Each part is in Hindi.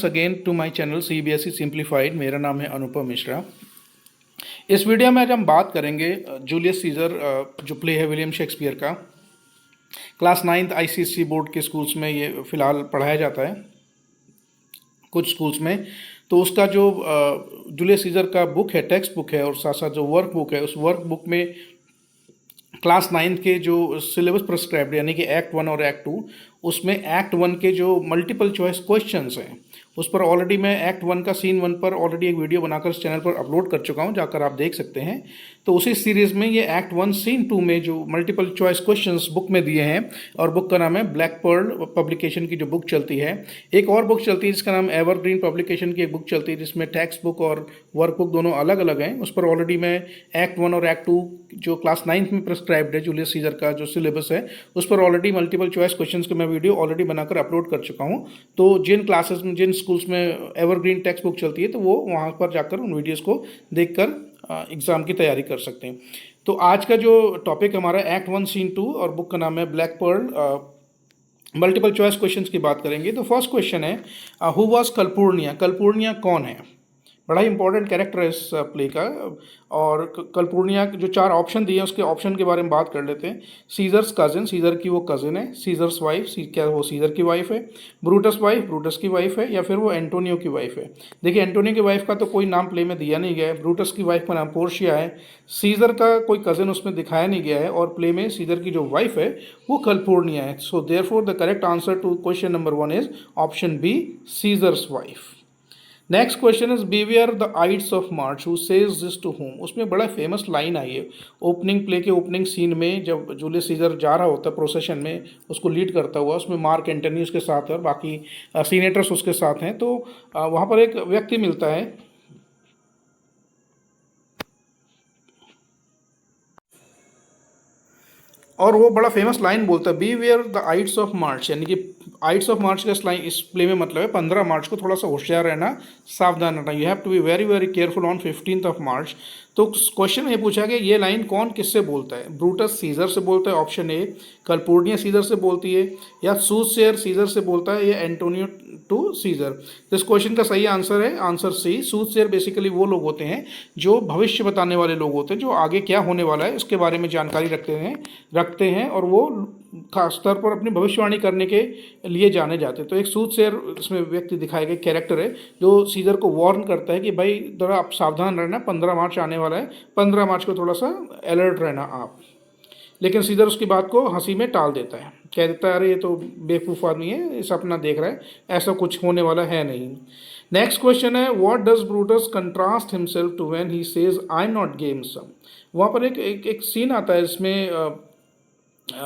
Again to my channel CBSE simplified. मेरा नाम है अनुपम मिश्रा। इस वीडियो में आज हम बात करेंगे जूलियस सीजर जो प्ले है विलियम शेक्सपियर का। क्लास 9th ICSE बोर्ड के स्कूल्स में ये फ़िलहाल पढ़ाया जाता है कुछ स्कूल्स में। तो उसका जो जूलियस सीजर का बुक है, टेक्स्ट बुक है, और साथ साथ जो वर्क बुक है, उस वर्क बुक में क्लास 9th के जो सिलेबस प्रिस्क्राइब्ड यानी कि एक्ट 1 और एक्ट 2, उसमें एक्ट 1 के जो मल्टीपल चॉइस क्वेश्चंस हैं उस पर ऑलरेडी मैं एक्ट 1 का सीन 1 पर ऑलरेडी एक वीडियो बनाकर इस चैनल पर अपलोड कर चुका हूं, जाकर आप देख सकते हैं। तो उसी सीरीज़ में ये एक्ट 1 सीन 2 में जो मल्टीपल चॉइस क्वेश्चंस बुक में दिए हैं, और बुक का नाम है ब्लैक पर्ल पब्लिकेशन की जो बुक चलती है। एक और बुक चलती है जिसका नाम एवरग्रीन पब्लिकेशन की एक बुक चलती है, जिसमें टेक्स्ट बुक और वर्क बुक दोनों अलग अलग हैं। उस पर ऑलरेडी मैं एक्ट 1 और एक्ट 2 जो क्लास 9th में प्रिस्क्राइब्ड है जूलियस सीजर का जो सिलेबस है, उस पर ऑलरेडी मल्टीपल चॉइस क्वेश्चंस के मैं वीडियो ऑलरेडी बनाकर अपलोड कर चुका हूं। तो जिन क्लासेस में, जिन स्कूल्स में एवरग्रीन टेक्स्ट बुक चलती है, तो वो वहां पर जाकर उन वीडियोस को देखकर एग्ज़ाम की तैयारी कर सकते हैं। तो आज का जो टॉपिक हमारा एक्ट 1 सीन 2 और बुक का नाम है black pearl multiple choice questions की बात करेंगे। तो फर्स्ट क्वेश्चन है, हु वाज कलपूर्निया? कलपूर्निया कौन है? बड़ा ही इंपॉर्टेंट कैरेक्टर है इस प्ले का। और कलपूर्निया जो 4 ऑप्शन दिए हैं उसके ऑप्शन के बारे में बात कर लेते हैं। सीजर्स कज़न, सीजर की वो कज़न है। सीजर्स वाइफ, क्या वो सीजर की वाइफ है? ब्रूटस वाइफ, ब्रूटस की वाइफ है, या फिर वो एंटोनियो की वाइफ है? देखिए, एंटोनियो की वाइफ का तो कोई नाम प्ले में दिया नहीं गया है। ब्रूटस की वाइफ का नाम पोर्शिया है। सीजर का कोई कज़न उसमें दिखाया नहीं गया है, और प्ले में सीजर की जो वाइफ है वो कलपूर्निया है। So therefore the correct answer to question number 1 is option B, Caesar's wife. Next question is beware the aides of March, who says this to whom? उसमें बड़ा फेमस लाइन आई है ओपनिंग प्ले के ओपनिंग सीन में, जब जूलियस सीजर जा रहा होता है प्रोसेशन में, उसको लीड करता हुआ। उसमें मार्क एंटनी उसके साथ है और बाकी सीनेटर्स उसके साथ हैं। तो वहाँ पर एक व्यक्ति मिलता है, और वो बड़ा फेमस लाइन बोलता है, beware the aides of March. यानी कि आइड्स ऑफ मार्च का इस प्ले में मतलब है 15 मार्च को थोड़ा सा होशियार रहना, सावधान रहना। You have to be very very careful on 15th of March. तो क्वेश्चन में ये पूछा कि ये लाइन कौन किससे बोलता है? ब्रूटस सीजर से बोलता है, ऑप्शन ए। कलपूर्निया सीजर से बोलती है, या सूसेयर सीजर से बोलता है, या एंटोनियो टू सीजर? तो इस क्वेश्चन का सही आंसर है आंसर सी। सूसेयर बेसिकली वो लोग होते हैं जो भविष्य बताने वाले लोग होते हैं, जो आगे क्या होने वाला है इसके बारे में जानकारी रखते हैं और वो खास स्तर पर अपनी भविष्यवाणी करने के लिए जाने जाते हैं। तो एक सूसेयर इसमें व्यक्ति दिखाए गए कैरेक्टर है जो सीजर को वार्न करता है कि भाई जरा आप सावधान रहना, 15 मार्च आने वाला है, 15 मार्च को थोड़ा सा अलर्ट रहना आप। लेकिन सीजर उसकी बात को हंसी में टाल देता है, कह देता है अरे ये तो बेवकूफ़ आदमी है, ये सपना देख रहा है, ऐसा कुछ होने वाला है नहीं। नेक्स्ट क्वेश्चन है, what does Brutus contrast himself to when he says I am not gamesome? वहाँ पर एक सीन आता है इसमें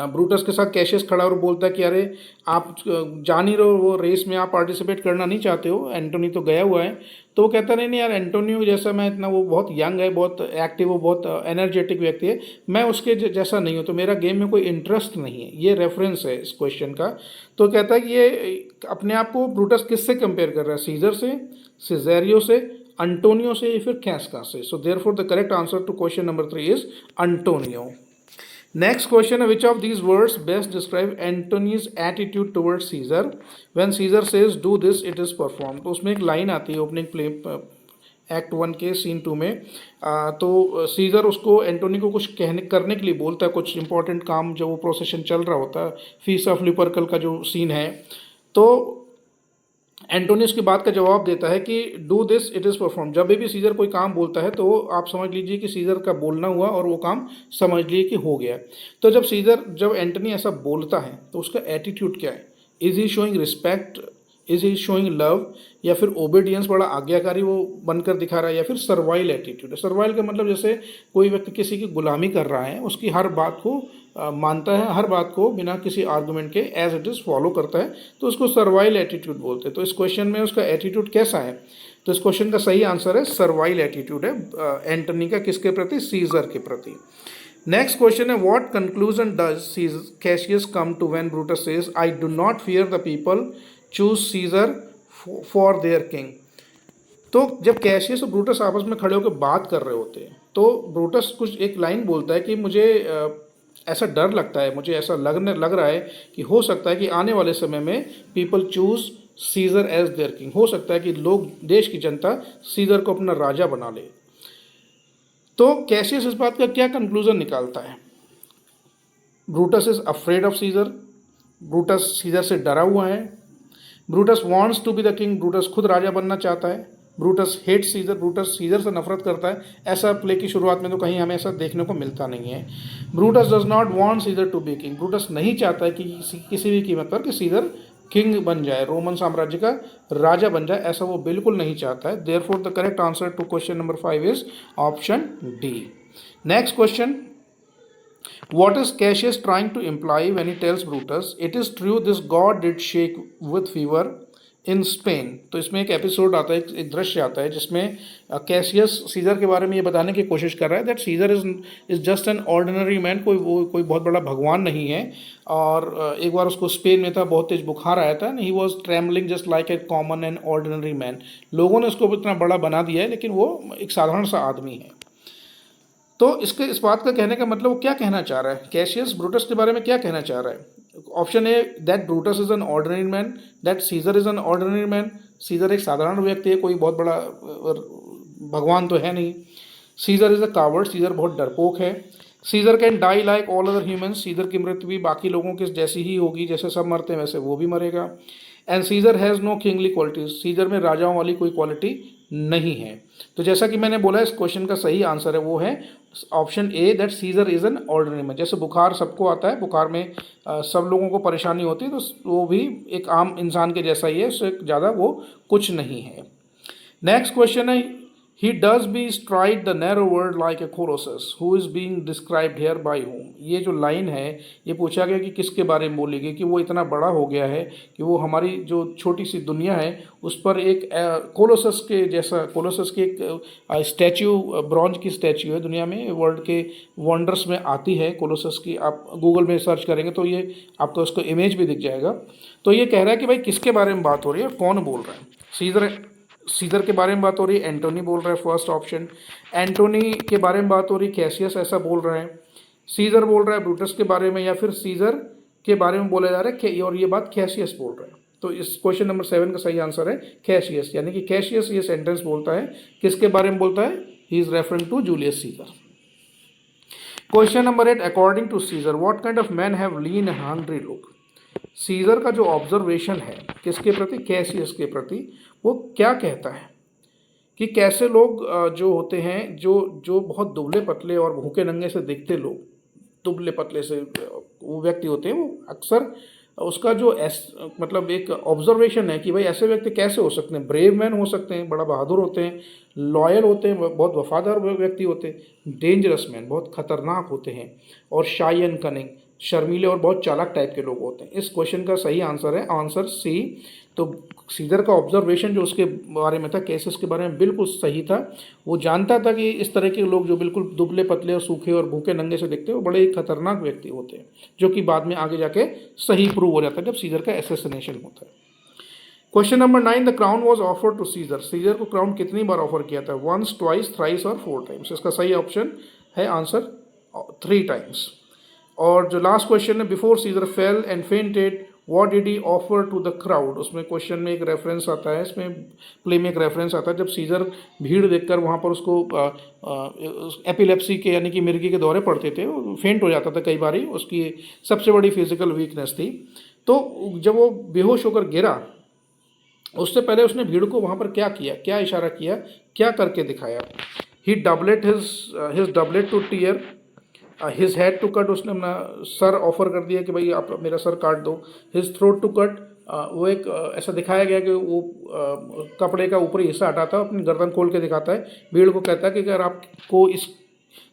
ब्रूटस के साथ कैशियस खड़ा और बोलता है कि अरे आप जान ही रहो वो रेस में आप पार्टिसिपेट करना नहीं चाहते हो, एंटोनी तो गया हुआ है। तो वो कहता नहीं यार, एंटोनियो जैसा मैं इतना, वो बहुत यंग है, बहुत एक्टिव, वो बहुत एनर्जेटिक व्यक्ति है, मैं उसके जैसा नहीं हूँ, तो मेरा गेम में कोई इंटरेस्ट नहीं है। ये रेफरेंस है इस क्वेश्चन का। तो कहता है कि ये अपने आप को ब्रूटस किससे कंपेयर कर रहा है? सीजर से, सिजेरियो से, अंटोनियो से, या फिर कैस्का से? So therefore the correct answer to question number 3 is Antonio. Next question है, which of these words best describe Antony's attitude towards Caesar when Caesar says do this it is perform? तो उसमें एक लाइन आती है ओपनिंग प्ले एक्ट 1 के सीन 2 में। तो सीजर उसको, एंटोनी को कुछ करने के लिए बोलता है, कुछ इंपॉर्टेंट काम, जब वो प्रोसेशन चल रहा होता है, फीस ऑफ लुपरकल का जो सीन है। तो एंटोनी उसकी बात का जवाब देता है कि do this it is perform. जब भी सीजर कोई काम बोलता है तो आप समझ लीजिए कि सीजर का बोलना हुआ और वो काम समझ लीजिए कि हो गया। तो जब एंटोनी ऐसा बोलता है तो उसका एटीट्यूड क्या है? Is he showing respect, is he showing love, या फिर ओबीडियंस, बड़ा आज्ञाकारी वो बनकर दिखा रहा है, या फिर सर्वाइल एटीट्यूड है? सर्वाइल का मतलब जैसे कोई व्यक्ति किसी की गुलामी कर रहा है, उसकी हर बात को मानता है, हर बात को बिना किसी आर्गुमेंट के एज इट इज़ फॉलो करता है, तो उसको सर्वाइल एटीट्यूड बोलते हैं। तो इस क्वेश्चन में उसका एटीट्यूड कैसा है? तो इस क्वेश्चन का सही आंसर है सर्वाइल एटीट्यूड है एंटनी का। किसके प्रति? सीजर के प्रति। नेक्स्ट क्वेश्चन है, what conclusion does Cassius come to when Brutus says I do not fear the people choose Caesar for their king? तो जब कैशियस और ब्रूटस आपस में खड़े होकर बात कर रहे होते हैं, तो ब्रूटस कुछ एक लाइन बोलता है कि मुझे ऐसा डर लगता है, मुझे ऐसा लग रहा है कि हो सकता है कि आने वाले समय में people choose Caesar as their king. हो सकता है कि लोग, देश की जनता सीजर को अपना राजा बना ले। तो कैसियस इस बात का क्या कंक्लूजन निकालता है? Brutus is afraid of Caesar, Brutus Caesar से डरा हुआ है। Brutus wants to be the king, Brutus खुद राजा बनना चाहता है। Brutus hate Caesar, Brutus Caesar से नफरत करता है। ऐसा प्ले की शुरुआत में तो कहीं हमें ऐसा देखने को मिलता नहीं है। Brutus does not want Caesar to be king, Brutus नहीं चाहता है कि किसी भी कीमत पर कि सीजर किंग बन जाए, रोमन साम्राज्य का राजा बन जाए, ऐसा वो बिल्कुल नहीं चाहता है। Therefore the correct answer to question number 5 is option D. Next question, what is Cassius trying to imply when he tells Brutus, it is true this god did shake with fever in Spain? तो इसमें एक एपिसोड आता है, एक दृश्य आता है जिसमें कैसियस सीजर के बारे में ये बताने की कोशिश कर रहा है that Caesar is just an ordinary man, कोई बहुत बड़ा भगवान नहीं है। और एक बार उसको स्पेन में था, बहुत तेज बुखार आया था, he was travelling just like a common and ordinary man. लोगों ने उसको इतना बड़ा बना दिया है, लेकिन वो एक साधारण सा आदमी है। तो इस बात का कहने का मतलब वो क्या कहना चाह रहा है? कैसियस ब्रूटस के बारे में क्या कहना चाह रहा है? Option A, that Brutus is an ordinary man, that Caesar is an ordinary man, Caesar एक साधारण व्यक्ति है, कोई बहुत बड़ा भगवान तो है नहीं। Caesar is a coward, Caesar बहुत डरपोक है। Caesar can die like all other humans, Caesar की मृत्यु भी बाकी लोगों के जैसी ही होगी, जैसे सब मरते हैं वैसे वो भी मरेगा। And Caesar has no kingly qualities, Caesar में राजाओं वाली कोई क्वालिटी नहीं है। तो जैसा कि मैंने बोला, इस क्वेश्चन का सही आंसर है वो है option A, that Caesar is an ordinary man. जैसे बुखार सबको आता है, बुखार में सब लोगों को परेशानी होती है, तो वो भी एक आम इंसान के जैसा ही है, उससे ज़्यादा वो कुछ नहीं है। नेक्स्ट क्वेश्चन है, he does bestride the narrow world like a colossus, who is being described here by whom. ये जो लाइन है, ये पूछा गया कि किसके बारे में बोली गई, कि वो इतना बड़ा हो गया है कि वो हमारी जो छोटी सी दुनिया है उस पर एक कोलोसस के जैसा, कोलोसस की एक स्टैच्यू, ब्रॉन्ज की स्टैच्यू है, दुनिया में वर्ल्ड के वंडर्स में आती है कोलोसस की। आप गूगल में सर्च करेंगे तो ये आपको उसको इमेज भी दिख जाएगा। तो ये कह रहा है कि भाई किसके बारे में बात हो रही है, कौन बोल रहा है? सीजर के बारे में बात हो रही है, एंटोनी बोल रहा है, फर्स्ट ऑप्शन। एंटोनी के बारे में बात हो रही है, कैसियस ऐसा बोल रहा है। सीजर बोल रहा है ब्रूटस के बारे में, या फिर सीजर के बारे में बोला जा रहा है और ये बात कैसियस बोल रहा है। तो इस क्वेश्चन नंबर 7 का सही आंसर है कैसियस, यानी कि कैसियस ये सेंटेंस बोलता है, किसके बारे में बोलता है? He is referring to Julius Caesar. Question number 8, according to Caesar what kind of man have lean and hungry look. Caesar का जो ऑब्जर्वेशन है किसके प्रति? कैसियस के प्रति। वो क्या कहता है कि कैसे लोग जो होते हैं, जो बहुत दुबले पतले और भूखे नंगे से दिखते लोग, दुबले पतले से वो व्यक्ति होते हैं, वो अक्सर उसका जो मतलब एक ऑब्जर्वेशन है कि भाई ऐसे व्यक्ति कैसे हो सकते हैं? ब्रेव मैन हो सकते हैं, बड़ा बहादुर होते हैं, लॉयल होते हैं, बहुत वफादार व्यक्ति होते हैं। डेंजरस मैन, बहुत खतरनाक होते हैं। और शाई एंड कनिंग, शर्मीले और बहुत चालाक टाइप के लोग होते हैं। इस क्वेश्चन का सही आंसर है आंसर सी। तो सीजर का ऑब्जर्वेशन जो उसके बारे में था, केसेस के बारे में, बिल्कुल सही था। वो जानता था कि इस तरह के लोग जो बिल्कुल दुबले पतले और सूखे और भूखे नंगे से दिखते हैं, वो बड़े ही खतरनाक व्यक्ति होते हैं, जो कि बाद में आगे जाके सही प्रूव हो जाता है जब सीजर का एसेसिनेशन होता है। Question number 9, the crown was offered to Caesar. Caesar को क्राउन कितनी बार ऑफर किया था? वंस, ट्वाइस, थ्राइस और 4 टाइम्स। इसका सही ऑप्शन है आंसर 3 टाइम्स। और जो लास्ट क्वेश्चन है, before Caesar fell and fainted what did he offer to the crowd. उसमें क्वेश्चन में एक रेफरेंस आता है, इसमें प्ले में एक रेफरेंस आता है, जब सीजर भीड़ देखकर वहाँ पर उसको एपिलेप्सी के यानी कि मिर्गी के दौरे पड़ते थे, फेंट हो जाता था कई बार, उसकी सबसे बड़ी फिजिकल वीकनेस थी। तो जब वो बेहोश होकर गिरा, उससे पहले उसने भीड़ को वहाँ पर क्या किया, क्या इशारा किया, क्या करके दिखाया? He doublet his doublet to tear his head to cut, उसने अपना सर ऑफर कर दिया कि भाई आप मेरा सर काट दो। हिज थ्रोट टू कट, वो एक ऐसा दिखाया गया कि वो कपड़े का ऊपरी हिस्सा हटाता है, अपनी गर्दन खोल के दिखाता है, भीड़ को कहता है कि अगर आपको इस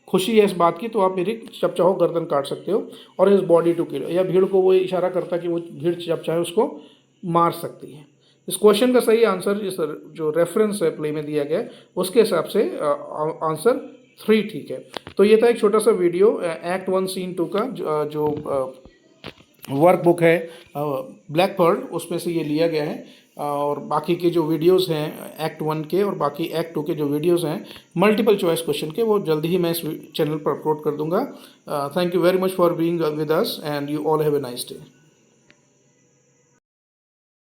खुशी है इस बात की तो आप मेरी जब चाहो गर्दन काट सकते हो। और हिज बॉडी टू किल, या भीड़ को वो इशारा करता है कि वो भीड़ जब चाहे उसको मार सकती है। इस क्वेश्चन का सही आंसर, इस जो रेफरेंस है प्ले में दिया गया उसके हिसाब से आंसर 3 ठीक है। तो ये था एक छोटा सा वीडियो एक्ट 1 सीन 2 का, जो वर्क बुक है ब्लैक पर्ल, उसमें से ये लिया गया है। और बाकी के जो वीडियोस हैं एक्ट 1 के और बाकी एक्ट 2 के जो वीडियोस हैं मल्टीपल चॉइस क्वेश्चन के, वो जल्दी ही मैं इस चैनल पर अपलोड कर दूंगा। Thank you very much for being with us and you all have a nice day.